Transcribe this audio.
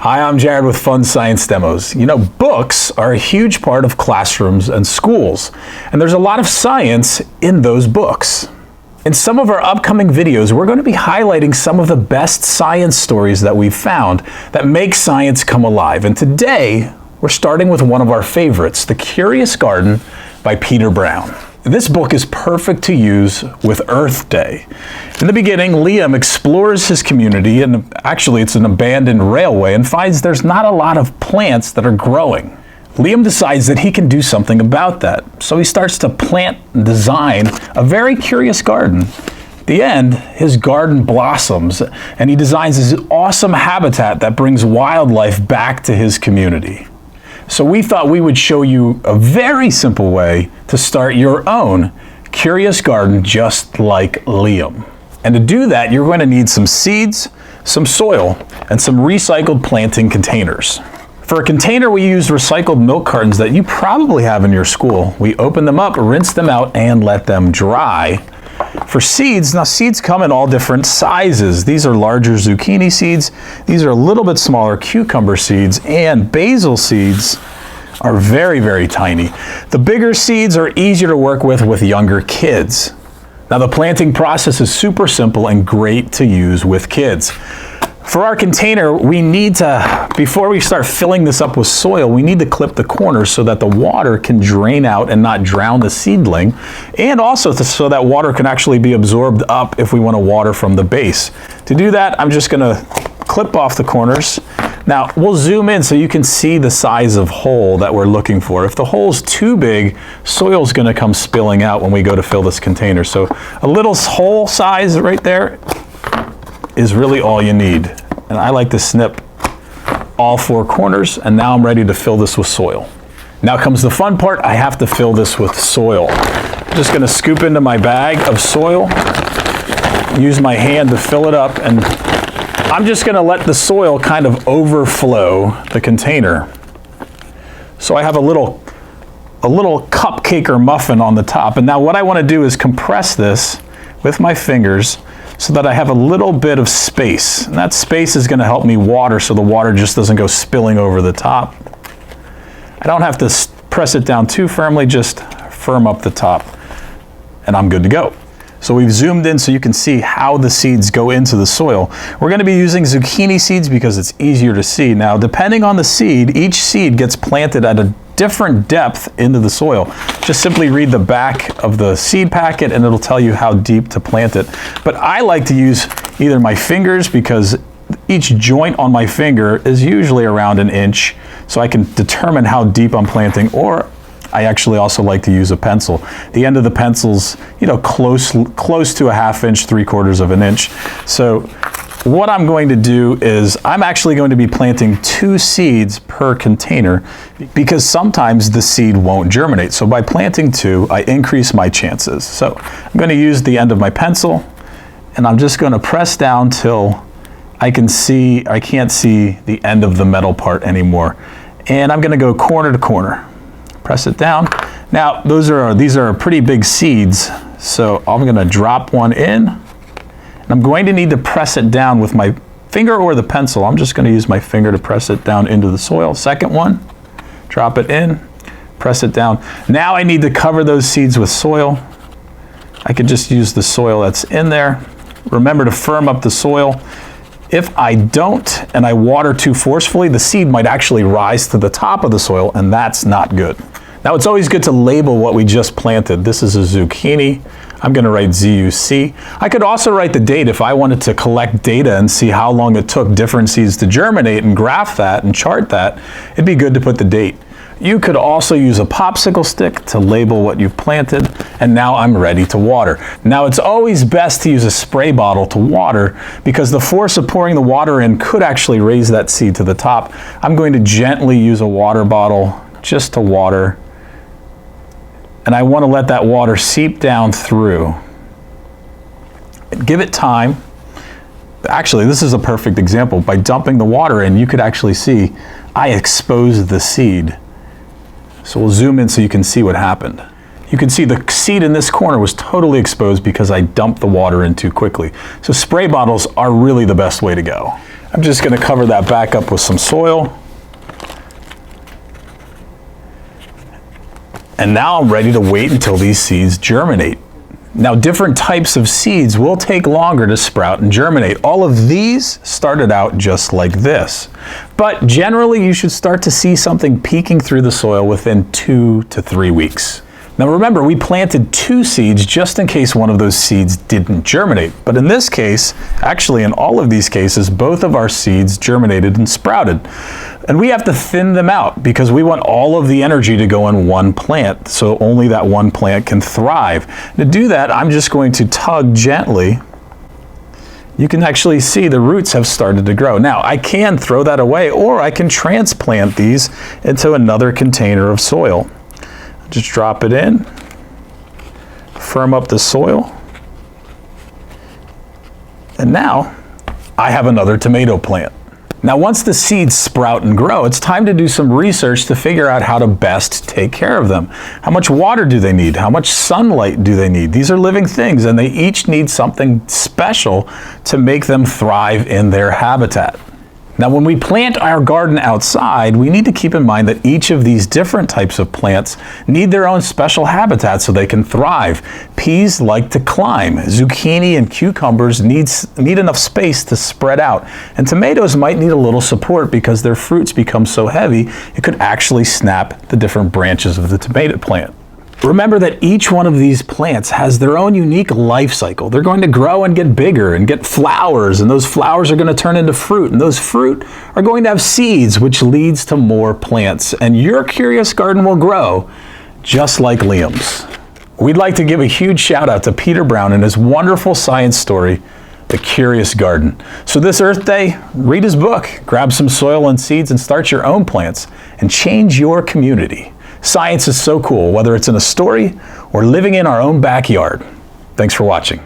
Hi, I'm Jared with Fun Science Demos. You know, books are a huge part of classrooms and schools, and there's a lot of science in those books. In some of our upcoming videos, we're going to be highlighting some of the best science stories that we've found that make science come alive. And today, we're starting with one of our favorites, The Curious Garden by Peter Brown. This book is perfect to use with Earth Day. In the beginning, Liam explores his community, and actually it's an abandoned railway, and finds there's not a lot of plants that are growing. Liam decides that he can do something about that, so he starts to plant and design a very curious garden. At the end, his garden blossoms, and he designs this awesome habitat that brings wildlife back to his community. So we thought we would show you a very simple way to start your own curious garden just like Liam. And to do that, you're going to need some seeds, some soil, and some recycled planting containers. For a container, we used recycled milk cartons that you probably have in your school. We open them up, rinse them out, and let them dry. For seeds, now seeds come in all different sizes. These are larger zucchini seeds, these are a little bit smaller cucumber seeds, and basil seeds are very, very tiny. The bigger seeds are easier to work with younger kids. Now the planting process is super simple and great to use with kids. For our container, we need to, before we start filling this up with soil, we need to clip the corners so that the water can drain out and not drown the seedling, and also so that water can actually be absorbed up if we want to water from the base. To do that, I'm just going to clip off the corners. Now, we'll zoom in so you can see the size of hole that we're looking for. If the hole's too big, soil's going to come spilling out when we go to fill this container. So a little hole size right there is really all you need. And I like to snip all four corners, and now I'm ready to fill this with soil. Now comes the fun part. I have to fill this with soil. I'm just gonna scoop into my bag of soil, use my hand to fill it up, and I'm just gonna let the soil kind of overflow the container. So I have a little cupcake or muffin on the top. And now what I wanna do is compress this with my fingers so that I have a little bit of space. And that space is going to help me water so the water just doesn't go spilling over the top. I don't have to press it down too firmly, just firm up the top, and I'm good to go. So we've zoomed in so you can see how the seeds go into the soil. We're going to be using zucchini seeds because it's easier to see. Now, depending on the seed, each seed gets planted at a different depth into the soil. Just simply read the back of the seed packet and it'll tell you how deep to plant it. But I like to use either my fingers because each joint on my finger is usually around an inch, so I can determine how deep I'm planting, or I actually also like to use a pencil. The end of the pencil's, close to a ½ inch, 3/4 of an inch. So what I'm going to do is I'm actually going to be planting 2 seeds per container because sometimes the seed won't germinate. So by planting 2, I increase my chances. So I'm going to use the end of my pencil, and I'm just going to press down till I can't see the end of the metal part anymore. And I'm going to go corner to corner. Press it down. Now these are pretty big seeds, so I'm going to drop one in. And I'm going to need to press it down with my finger or the pencil. I'm just going to use my finger to press it down into the soil. Second one, drop it in, press it down. Now I need to cover those seeds with soil. I could just use the soil that's in there. Remember to firm up the soil. If I don't and I water too forcefully, the seed might actually rise to the top of the soil, and that's not good. Now it's always good to label what we just planted. This is a zucchini. I'm going to write ZUC. I could also write the date if I wanted to collect data and see how long it took different seeds to germinate and graph that and chart that. It'd be good to put the date. You could also use a popsicle stick to label what you've planted, and now I'm ready to water. Now it's always best to use a spray bottle to water because the force of pouring the water in could actually raise that seed to the top. I'm going to gently use a water bottle just to water, and I want to let that water seep down through. Give it time. Actually, this is a perfect example. By dumping the water in, you could actually see I exposed the seed. So we'll zoom in so you can see what happened. You can see the seed in this corner was totally exposed because I dumped the water in too quickly. So spray bottles are really the best way to go. I'm just going to cover that back up with some soil. And now I'm ready to wait until these seeds germinate. Now, different types of seeds will take longer to sprout and germinate. All of these started out just like this. But generally, you should start to see something peeking through the soil within 2 to 3 weeks. Now remember, we planted 2 seeds just in case one of those seeds didn't germinate. But in this case, actually in all of these cases, both of our seeds germinated and sprouted. And we have to thin them out because we want all of the energy to go in one plant, so only that one plant can thrive. To do that, I'm just going to tug gently. You can actually see the roots have started to grow. Now, I can throw that away, or I can transplant these into another container of soil. Just drop it in, firm up the soil, and now I have another tomato plant. Now, once the seeds sprout and grow, it's time to do some research to figure out how to best take care of them. How much water do they need? How much sunlight do they need? These are living things, and they each need something special to make them thrive in their habitat. Now, when we plant our garden outside, we need to keep in mind that each of these different types of plants need their own special habitat so they can thrive. Peas like to climb. Zucchini and cucumbers need enough space to spread out. And tomatoes might need a little support because their fruits become so heavy, it could actually snap the different branches of the tomato plant. Remember that each one of these plants has their own unique life cycle. They're going to grow and get bigger and get flowers, and those flowers are going to turn into fruit, and those fruit are going to have seeds, which leads to more plants. And your curious garden will grow just like Liam's. We'd like to give a huge shout out to Peter Brown and his wonderful science story, The Curious Garden. So this Earth Day, read his book, grab some soil and seeds, and start your own plants and change your community. Science is so cool, whether it's in a story or living in our own backyard. Thanks for watching.